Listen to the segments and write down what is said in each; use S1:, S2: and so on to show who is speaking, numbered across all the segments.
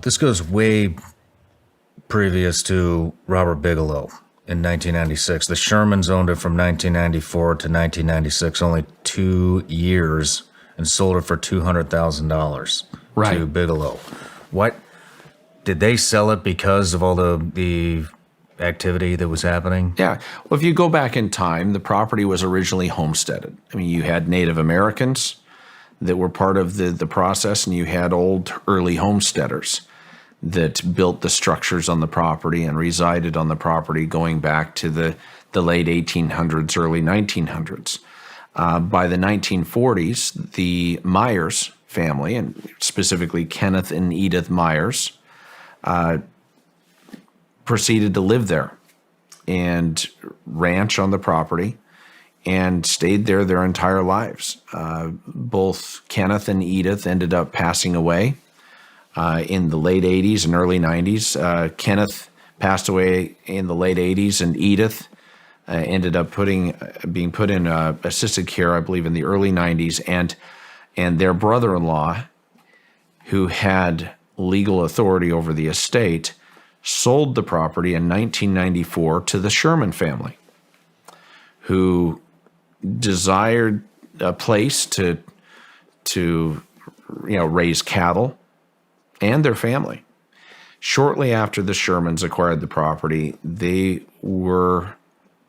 S1: This goes way previous to Robert Bigelow in 1996. The Shermans owned it from 1994 to 1996, only 2 years, and sold it for $200,000 to Bigelow. What did they sell it because of all the activity that was happening?
S2: Yeah. Well, if you go back in time, the property was originally homesteaded. I mean, you had Native Americans that were part of the process, and you had old early homesteaders that built the structures on the property and resided on the property going back to the late 1800s, early 1900s. By the 1940s, the Myers family, and specifically Kenneth and Edith Myers, proceeded to live there and ranch on the property and stayed there their entire lives. Both Kenneth and Edith ended up passing away in the late 80s and early 90s. Kenneth passed away in the late 80s, and Edith ended up being put in assisted care, I believe, in the early 90s. And their brother-in-law, who had legal authority over the estate, sold the property in 1994 to the Sherman family, who desired a place to raise cattle and their family. Shortly after the Shermans acquired the property, they were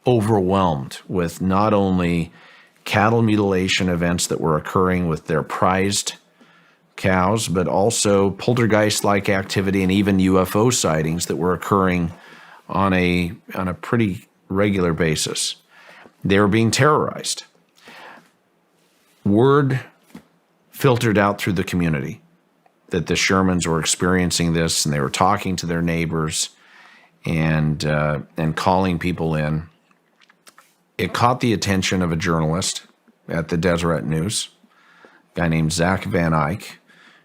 S2: overwhelmed with not only cattle mutilation events that were occurring with their prized cows, but also poltergeist-like activity and even UFO sightings that were occurring on a pretty regular basis. They were being terrorized. Word filtered out through the community that the Shermans were experiencing this, and they were talking to their neighbors and calling people in. It caught the attention of a journalist at the Deseret News, a guy named Zach Van Eyck,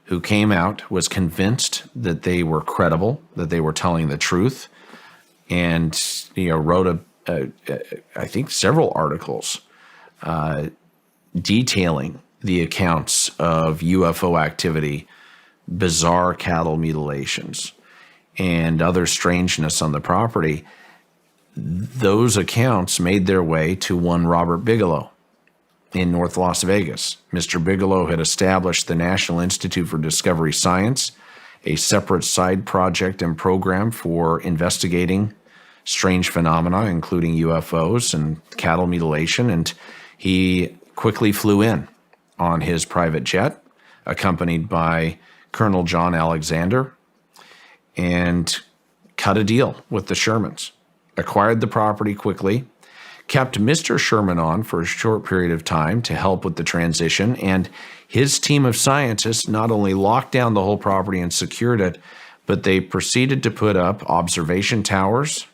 S2: who came out, was convinced that they were credible, that they were telling the truth, and wrote I think several articles detailing the accounts of UFO activity, bizarre cattle mutilations, and other strangeness on the property. Those accounts made their way to one Robert Bigelow in North Las Vegas. Mr. Bigelow had established the National Institute for Discovery Science, a separate side project and program for investigating strange phenomena, including UFOs and cattle mutilation, and he quickly flew in on his private jet, accompanied by Colonel John Alexander, and cut a deal with the Shermans, acquired the property quickly, kept Mr. Sherman on for a short period of time to help with the transition, and his team of scientists not only locked down the whole property and secured it, but they proceeded to put up observation towers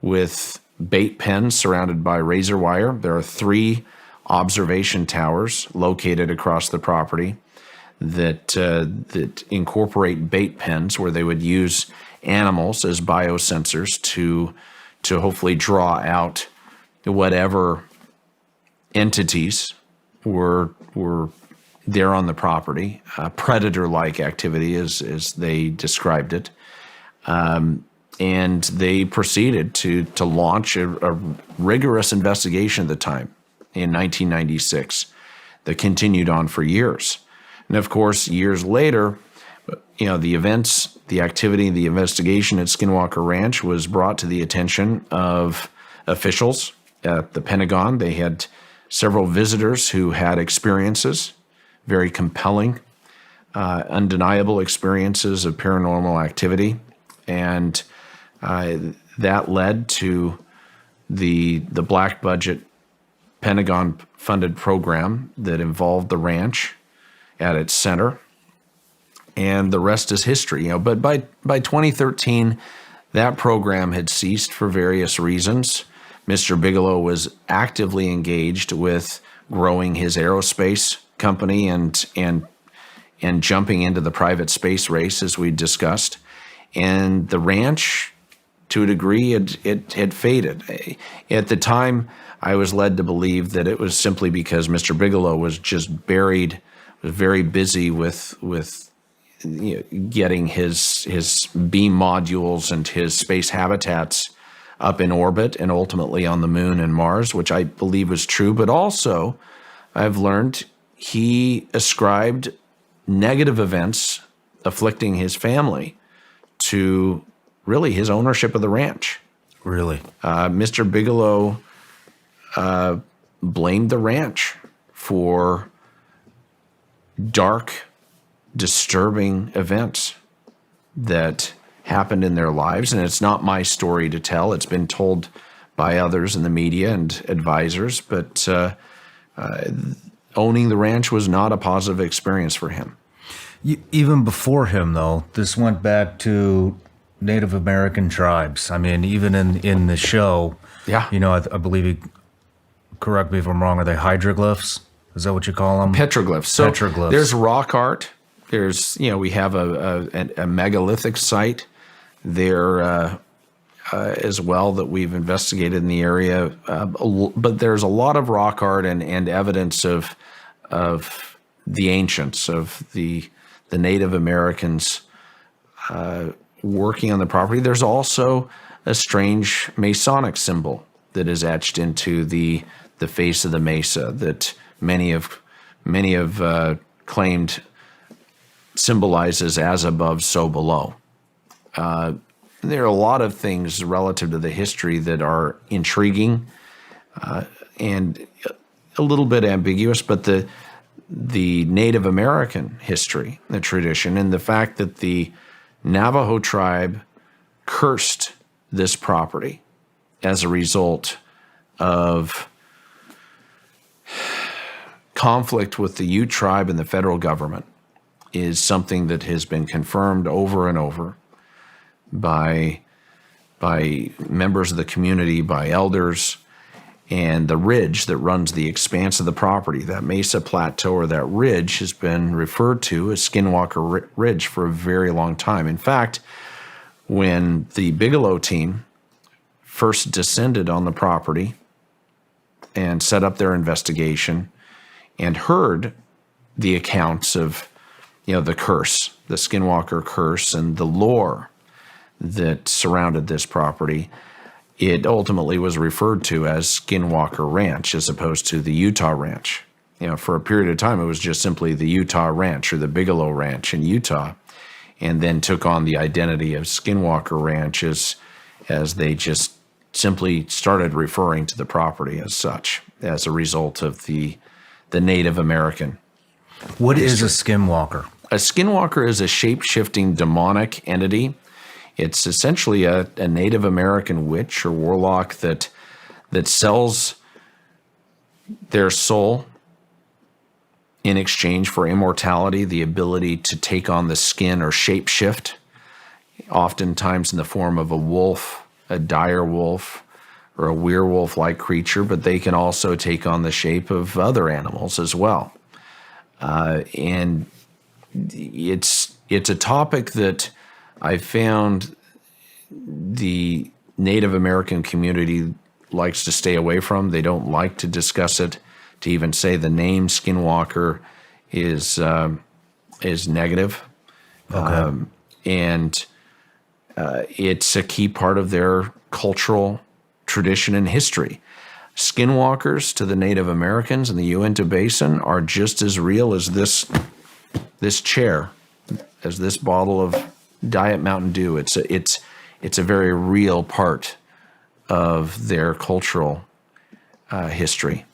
S2: with bait pens surrounded by razor wire. There are 3 observation towers located across the property that incorporate bait pens, where they would use animals as biosensors to hopefully draw out whatever entities were there on the property, predator-like activity as they described it. And they proceeded to launch a rigorous investigation at the time in 1996 that continued on for years. And of course, years later, the events, the activity, the investigation at Skinwalker Ranch was brought to the attention of officials at the Pentagon. They had several visitors who had experiences, very compelling, undeniable experiences of paranormal activity. And that led to the black budget Pentagon-funded program that involved the ranch at its center, and the rest is history. But by 2013, that program had ceased for various reasons. Mr. Bigelow was actively engaged with growing his aerospace company and jumping into the private space race, as we discussed. And the ranch, to a degree, it had faded. At the time, I was led to believe that it was simply because Mr. Bigelow was just buried, was very busy with getting his beam modules and his space habitats up in orbit and ultimately on the moon and Mars, which I believe was true. But also, I've learned he ascribed negative events afflicting his family to really his ownership of the ranch.
S1: Really?
S2: Mr. Bigelow blamed the ranch for dark, disturbing events that happened in their lives. And it's not my story to tell. It's been told by others in the media and advisors. But owning the ranch was not a positive experience for him.
S1: Even before him, though, this went back to Native American tribes. I mean, even in the show,
S2: Yeah.
S1: I believe he, correct me if I'm wrong, are they hydroglyphs? Is that what you call them?
S2: Petroglyphs. So
S1: Petroglyphs.
S2: there's rock art. There's, we have a megalithic site there as well that we've investigated in the area. But there's a lot of rock art and evidence of the ancients, of the Native Americans working on the property. There's also a strange Masonic symbol that is etched into the face of the mesa that many have claimed symbolizes as above, so below. There are a lot of things relative to the history that are intriguing and a little bit ambiguous, but the Native American history, the tradition, and the fact that the Navajo tribe cursed this property as a result of conflict with the Ute tribe and the federal government is something that has been confirmed over and over by members of the community, by elders, and the ridge that runs the expanse of the property, that mesa plateau or that ridge, has been referred to as Skinwalker Ridge for a very long time. In fact, when the Bigelow team first descended on the property and set up their investigation and heard the accounts of, the curse, the Skinwalker curse, and the lore that surrounded this property, it ultimately was referred to as Skinwalker Ranch as opposed to the Utah Ranch. For a period of time, it was just simply the Utah Ranch or the Bigelow Ranch in Utah, and then took on the identity of Skinwalker Ranch as they just simply started referring to the property as such, as a result of the Native American.
S1: What is a skinwalker?
S2: A skinwalker is a shape-shifting demonic entity. It's essentially a Native American witch or warlock that sells their soul in exchange for immortality, the ability to take on the skin or shape-shift, oftentimes in the form of a wolf, a dire wolf, or a werewolf-like creature, but they can also take on the shape of other animals as well. And it's a topic that I found the Native American community likes to stay away from. They don't like to discuss it. To even say the name Skinwalker is negative.
S1: Okay.
S2: And it's a key part of their cultural tradition and history. Skinwalkers to the Native Americans in the Uinta Basin are just as real as this chair, as this bottle of Diet Mountain Dew. It's a very real part of their cultural history.